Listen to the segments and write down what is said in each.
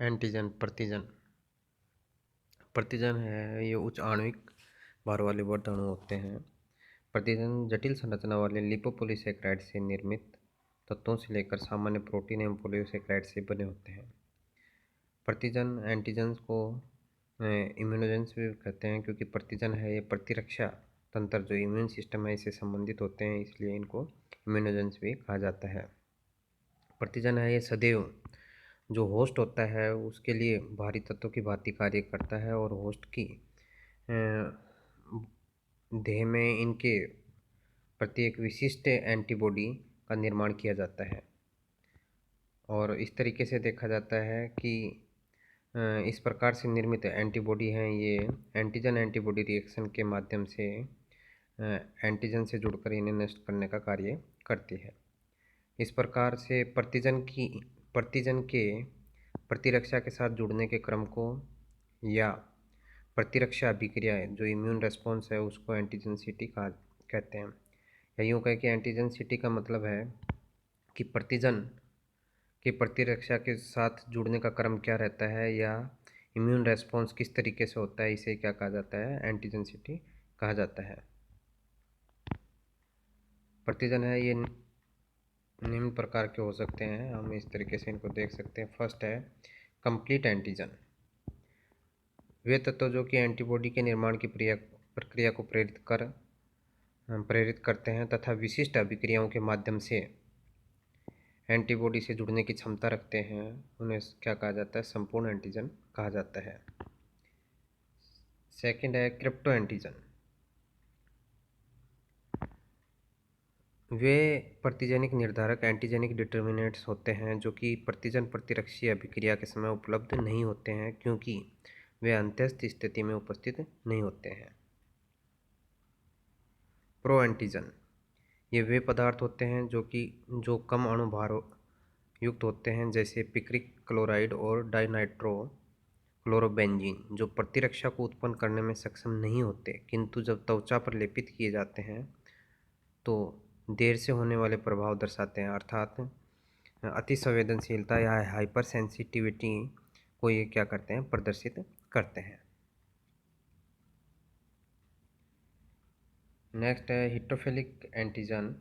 Antigen प्रतिजन है ये उच्च आणविक भार वाले वर्ध अणु होते हैं। प्रतिजन जटिल संरचना वाले लिपोपोलीसेकेराइड से निर्मित तत्वों से लेकर सामान्य प्रोटीन एवं पोलीसेकेराइड से बने होते हैं। प्रतिजन एंटीजन्स को इम्यूनोजेंस भी कहते हैं, क्योंकि प्रतिजन है ये प्रतिरक्षा तंत्र जो इम्यून सिस्टम है इससे संबंधित होते हैं, इसलिए इनको इम्यूनोजेंस भी कहा जाता है। प्रतिजन है ये सदैव जो होस्ट होता है उसके लिए भारी तत्वों की भांति कार्य करता है और होस्ट की देह में इनके प्रति एक विशिष्ट एंटीबॉडी का निर्माण किया जाता है। और इस तरीके से देखा जाता है कि इस प्रकार से निर्मित एंटीबॉडी हैं ये एंटीजन एंटीबॉडी रिएक्शन के माध्यम से एंटीजन से जुड़कर इन्हें नष्ट करने का कार्य करती है। इस प्रकार से प्रतिजन के प्रतिरक्षा के साथ जुड़ने के क्रम को या प्रतिरक्षा अभिक्रिया जो इम्यून रेस्पॉन्स है उसको एंटीजेंसिटी कहते हैं। या यूँ कहें कि एंटीजेंसिटी का मतलब है कि प्रतिजन की प्रतिरक्षा के साथ जुड़ने का क्रम क्या रहता है या इम्यून रेस्पॉन्स किस तरीके से होता है, इसे क्या कहा जाता है, एंटीजेंसिटी कहा जाता है। प्रतिजन है ये निम्न प्रकार के हो सकते हैं, हम इस तरीके से इनको देख सकते हैं। फर्स्ट है कंप्लीट एंटीजन, वे तत्व जो कि एंटीबॉडी के निर्माण की प्रक्रिया को प्रेरित करते हैं तथा विशिष्ट अभिक्रियाओं के माध्यम से एंटीबॉडी से जुड़ने की क्षमता रखते हैं, उन्हें क्या कहा जाता है, संपूर्ण एंटीजन कहा जाता है। सेकंड है क्रिप्टो एंटीजन, वे प्रतिजनिक निर्धारक एंटीजेनिक डिटर्मिनेंट्स होते हैं जो कि प्रतिजन प्रतिरक्षी अभिक्रिया के समय उपलब्ध नहीं होते हैं, क्योंकि वे अंत्यस्थ स्थिति में उपस्थित नहीं होते हैं। प्रो एंटीजन, ये वे पदार्थ होते हैं जो कम अणुभार युक्त होते हैं, जैसे पिक्रिक क्लोराइड और डाइनाइट्रो क्लोरोबेंजीन, जो प्रतिरक्षा को उत्पन्न करने में सक्षम नहीं होते, किंतु जब त्वचा पर लेपित किए जाते हैं तो देर से होने वाले प्रभाव दर्शाते हैं, अर्थात अति संवेदनशीलता या हाइपर सेंसिटिविटी को ये क्या करते हैं, प्रदर्शित करते हैं। नेक्स्ट है हिस्टोफिलिक एंटीजन,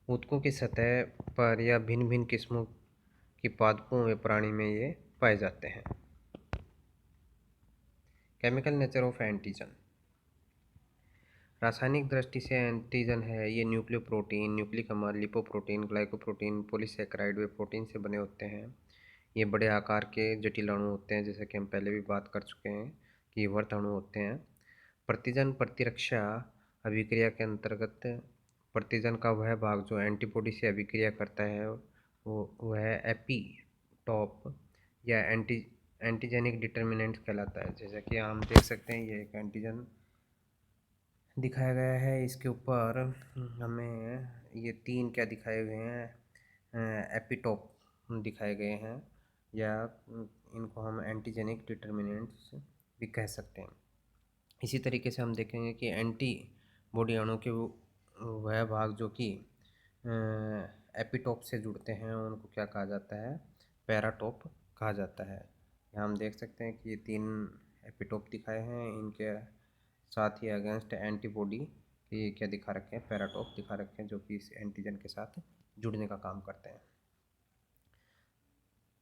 ऊतकों की सतह पर या भिन्न भिन्न किस्मों की पादपों व प्राणी में ये पाए जाते हैं। केमिकल नेचर ऑफ एंटीजन, रासायनिक दृष्टि से एंटीजन है ये न्यूक्लियोप्रोटीन, न्यूक्लिक अम्ल, लिपोप्रोटीन, ग्लाइकोप्रोटीन, पॉलीसेकेराइड वे प्रोटीन से बने होते हैं। ये बड़े आकार के जटिल अणु होते हैं, जैसे कि हम पहले भी बात कर चुके हैं कि वर्त अणु होते हैं। प्रतिजन प्रतिरक्षा अभिक्रिया के अंतर्गत प्रतिजन का वह भाग जो एंटीबॉडी से अभिक्रिया करता है वह एपीटॉप या एंटीजेनिक डिटर्मिनेंट कहलाता है। जैसा कि हम देख सकते हैं ये एक एंटीजन दिखाया गया है, इसके ऊपर हमें ये तीन क्या दिखाए हुए हैं, एपिटोप दिखाए गए हैं, या इनको हम एंटीजेनिक डिटर्मिनेंट्स भी कह सकते हैं। इसी तरीके से हम देखेंगे कि एंटीबॉडी अणु के वह भाग जो कि एपिटोप से जुड़ते हैं उनको क्या कहा जाता है, पैराटोप कहा जाता है। यहाँ हम देख सकते हैं कि ये तीन एपिटोप दिखाए हैं, इनके साथ ही अगेंस्ट एंटीबॉडी ये क्या दिखा रखे हैं, पैराटोप दिखा रखे हैं, जो कि इस एंटीजन के साथ जुड़ने का काम करते हैं।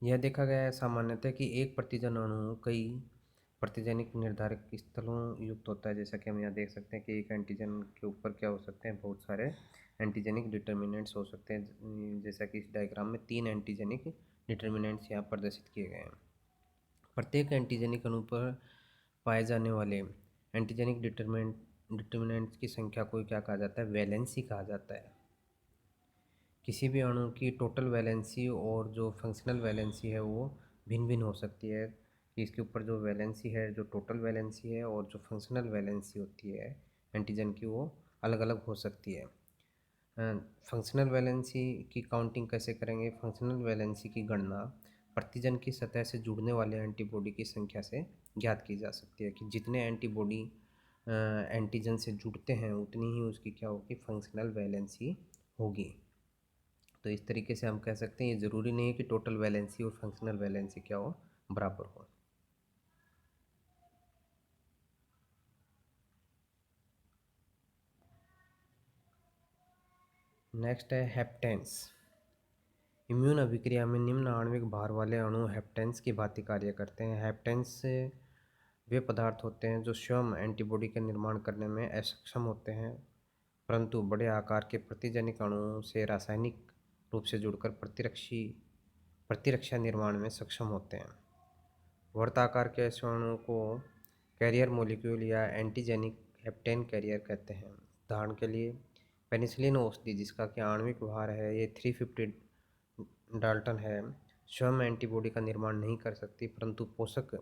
यह देखा गया है सामान्यतः कि एक प्रतिजन अणु कई प्रतिजनिक निर्धारक स्थलों युक्त होता है। जैसा कि हम यहाँ देख सकते हैं कि एक एंटीजन के ऊपर क्या हो सकते हैं, बहुत सारे एंटीजेनिक डिटर्मिनेंट्स हो सकते हैं। जैसा कि इस डायग्राम में 3 एंटीजेनिक डिटर्मिनेंट्स यहाँ प्रदर्शित किए गए हैं। प्रत्येक एंटीजेनिक अणु पर पाए जाने वाले एंटीजेनिक डिटर्मिनेंट्स की संख्या को क्या कहा जाता है, वैलेंसी कहा जाता है। किसी भी अणु की टोटल वैलेंसी और जो फंक्शनल वैलेंसी है वो भिन्न भिन्न हो सकती है। इसके ऊपर जो वैलेंसी है, जो टोटल वैलेंसी है और जो फंक्शनल वैलेंसी होती है एंटीजन की, वो अलग अलग हो सकती है। फंक्शनल वैलेंसी की काउंटिंग कैसे करेंगे, फंक्शनल वैलेंसी की गणना प्रतिजन की सतह से जुड़ने वाले एंटीबॉडी की संख्या से ज्ञात की जा सकती है कि जितने एंटीबॉडी एंटीजन से जुड़ते हैं उतनी ही उसकी क्या होगी, फंक्शनल वैलेंसी होगी। तो तो इस तरीके से हम कह सकते हैं ये ज़रूरी नहीं है कि टोटल वैलेंसी और फंक्शनल वैलेंसी क्या हो, बराबर हो। नेक्स्ट है हेप्टेन्स। इम्यून अभिक्रिया में निम्न आणविक भार वाले अणु हेप्टेन्स की भांति कार्य करते हैं। हेप्टेन्स वे पदार्थ होते हैं जो स्वयं एंटीबॉडी का निर्माण करने में असक्षम होते हैं, परंतु बड़े आकार के प्रतिजनिक अणुओं से रासायनिक रूप से जुड़कर प्रतिरक्षा निर्माण में सक्षम होते हैं। वर्ताकार के ऐसे अणुओं को कैरियर मॉलिक्यूल या एंटीजेनिक हेप्टेन कैरियर कहते हैं। उदाहरण के लिए पेनिसिलिन औषधि, जिसका कि आणविक भार है ये 350 डाल्टन है, स्वयं एंटीबॉडी का निर्माण नहीं कर सकती, परंतु पोषक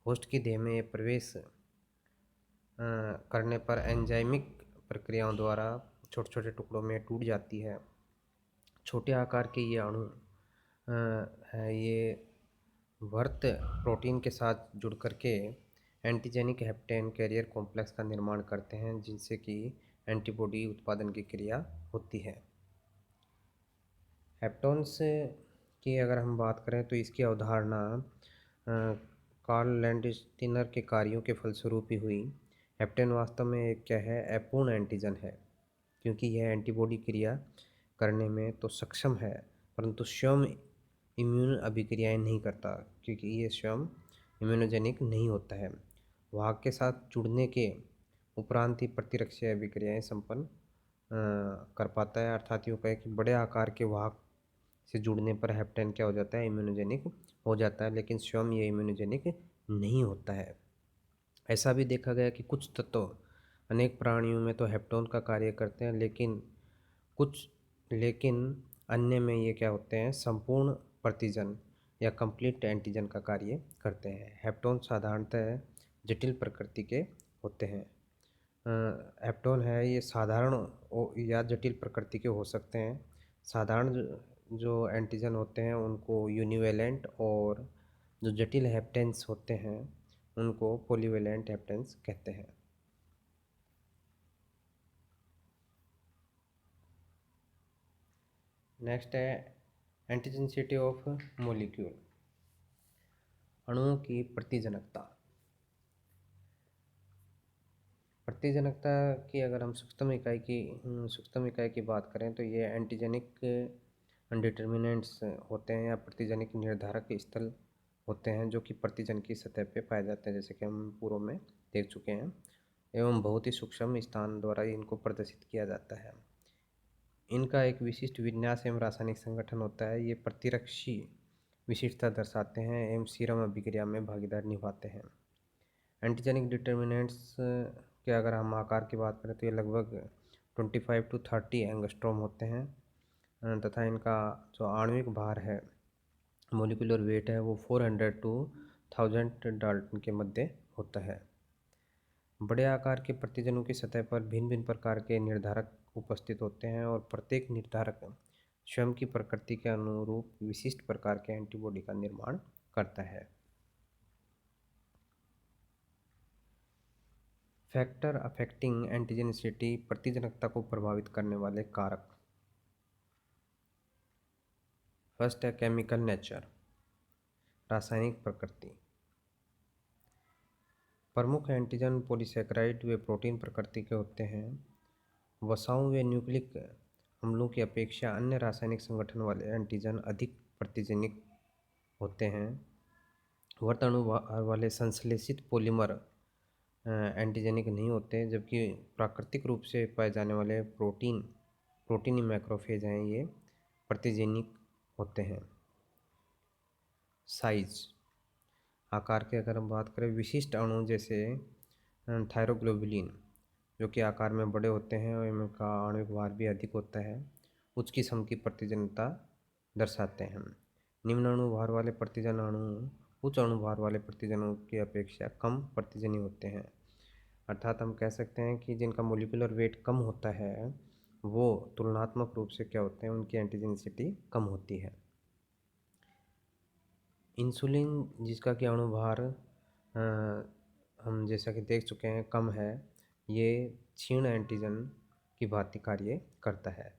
होस्ट की देह में प्रवेश करने पर एंजाइमिक प्रक्रियाओं द्वारा छोटे छोटे टुकड़ों में टूट जाती है। छोटे आकार के ये अणु है, ये वर्त प्रोटीन के साथ जुड़ करके एंटीजेनिक हेप्टेन कैरियर कॉम्प्लेक्स का निर्माण करते हैं, जिनसे कि एंटीबॉडी उत्पादन की क्रिया होती है। हेप्टोन्स की अगर हम बात करें तो इसकी अवधारणा कार्ल लैंडस्टीनर के कार्यों के फलस्वरूप ही हुई। हेप्टेन वास्तव में एक क्या है, अपूर्ण एंटीजन है, क्योंकि यह एंटीबॉडी क्रिया करने में तो सक्षम है, परंतु स्वयं इम्यून अभिक्रियाएं नहीं करता, क्योंकि ये स्वयं इम्यूनोजेनिक नहीं होता है। वाहक के साथ जुड़ने के उपरांत ही प्रतिरक्षीय अभिक्रियाएं संपन्न कर पाता है। अर्थात यूँ कहें कि बड़े आकार के वाहक से जुड़ने पर हेप्टेन क्या हो जाता है, इम्यूनोजेनिक हो जाता है, लेकिन स्वयं ये इम्यूनोजेनिक नहीं होता है। ऐसा भी देखा गया कि कुछ तत्व अनेक प्राणियों में तो हेप्टोन का कार्य करते हैं, लेकिन अन्य में ये क्या होते हैं, संपूर्ण प्रतिजन या कंप्लीट एंटीजन का कार्य करते हैं। हेप्टोन साधारणतः जटिल प्रकृति के होते हैं। हेप्टोन है ये साधारण या जटिल प्रकृति के हो सकते हैं। साधारण जो एंटीजन होते हैं उनको यूनिवेलेंट, और जो जटिल हेप्टेन्स होते हैं उनको पॉलीवेलेंट हेप्टेन्स कहते हैं। नेक्स्ट है एंटीजेनिसिटी ऑफ मॉलिक्यूल, अणुओं की प्रतिजनकता। प्रतिजनकता की अगर हम सूक्ष्म इकाई की बात करें तो ये एंटीजेनिक डिटर्मिनेंट्स होते हैं या प्रतिजनिक निर्धारक स्थल होते हैं, जो कि प्रतिजन की सतह पे पाए जाते हैं, जैसे कि हम पूर्व में देख चुके हैं, एवं बहुत ही सूक्ष्म स्थान द्वारा इनको प्रदर्शित किया जाता है। इनका एक विशिष्ट विन्यास एवं रासायनिक संगठन होता है। ये प्रतिरक्षी विशिष्टता दर्शाते हैं एवं सीरम अभिक्रिया में भागीदार निभाते हैं। एंटीजेनिक डिटर्मिनेंट्स के अगर हम आकार की बात करें तो ये लगभग 25 to 30 एंगस्ट्रॉम होते हैं, तथा इनका जो आणविक भार है, मोलिकुलर वेट है, वो 400 to 1000 डाल्टन के मध्य होता है। बड़े आकार के प्रतिजनों की सतह पर भिन्न भिन्न प्रकार के निर्धारक उपस्थित होते हैं, और प्रत्येक निर्धारक स्वयं की प्रकृति के अनुरूप विशिष्ट प्रकार के एंटीबॉडी का निर्माण करता है। फैक्टर अफेक्टिंग एंटीजेनिसिटी, प्रतिजनकता को प्रभावित करने वाले कारक। फर्स्ट है केमिकल नेचर, रासायनिक प्रकृति। प्रमुख एंटीजन पॉलीसैकेराइड वे प्रोटीन प्रकृति के होते हैं। वसाओं व न्यूक्लिक अम्लों की अपेक्षा अन्य रासायनिक संगठन वाले एंटीजन अधिक प्रतिजनिक होते हैं। वर्तणु वाले संश्लेषित पॉलीमर एंटीजेनिक नहीं होते, जबकि प्राकृतिक रूप से पाए जाने वाले प्रोटीनी मैक्रोफेज हैं, ये प्रतिजेनिक होते हैं। साइज, आकार की अगर हम बात करें, विशिष्ट अणु जैसे थायरोग्लोबुलिन, जो कि आकार में बड़े होते हैं और इनका आणविक भार भी अधिक होता है, उच्च किस्म की प्रतिजनता दर्शाते हैं। निम्न अणु भार वाले प्रतिजन अणु उच्च अणु भार वाले प्रतिजनों की अपेक्षा कम प्रतिजनी होते हैं। अर्थात हम कह सकते हैं कि जिनका मोलिकुलर वेट कम होता है वो तुलनात्मक रूप से क्या होते हैं, उनकी एंटीजेनिसिटी कम होती है। इंसुलिन, जिसका कि अणुभार हम जैसा कि देख चुके हैं कम है, ये क्षीण एंटीजन की भांति कार्य करता है।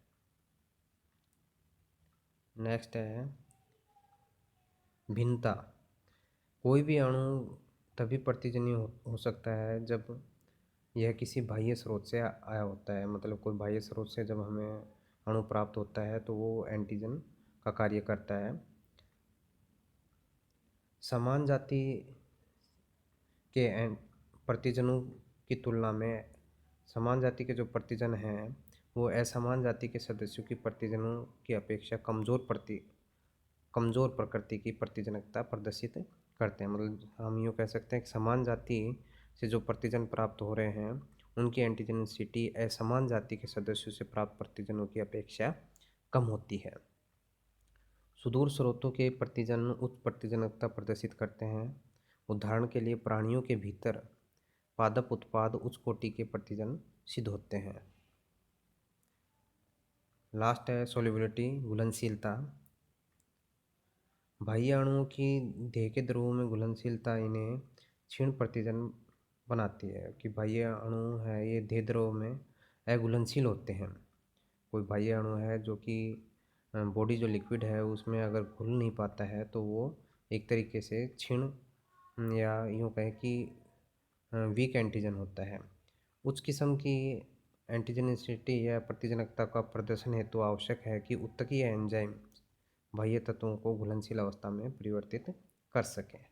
नेक्स्ट है भिन्नता। कोई भी अणु तभी प्रतिजन्य हो सकता है जब यह किसी बाह्य स्रोत से आया होता है। मतलब कोई बाह्य स्रोत से जब हमें अणु प्राप्त होता है तो वो एंटीजन का कार्य करता है। समान जाति के प्रतिजनों की तुलना में समान जाति के जो प्रतिजन हैं वो असमान जाति के सदस्यों की प्रतिजनों की अपेक्षा कमजोर प्रकृति की प्रतिजनकता प्रदर्शित करते हैं। मतलब हम यूँ कह सकते हैं कि समान जाति से जो प्रतिजन प्राप्त हो रहे हैं उनकी एंटीजेनिसिटी असमान जाति के सदस्यों से प्राप्त प्रतिजनों की अपेक्षा कम होती है। सुदूर स्रोतों के प्रतिजन उच्च प्रतिजनकता प्रदर्शित करते हैं। उदाहरण के लिए प्राणियों के भीतर पादप उत्पाद उच्च कोटि के प्रतिजन सिद्ध होते हैं। लास्ट है सोल्युबिलिटी, घुलनशीलता। बाह्य अणुओं की देह के द्रवों में घुलनशीलता इन्हें क्षीण प्रतिजन बनाती है। कि बाह्य अणु है ये देह द्रव में अघुलनशील होते हैं। कोई बाह्य अणु है जो कि बॉडी जो लिक्विड है उसमें अगर घुल नहीं पाता है तो वो एक तरीके से क्षीण या यूँ कहें कि वीक एंटीजन होता है। उच्च किस्म की एंटीजेनिसिटी या प्रतिजनकता का प्रदर्शन हेतु आवश्यक है कि उत्तकीय एंजाइम बाह्य तत्वों को घुलनशील अवस्था में परिवर्तित कर सकें।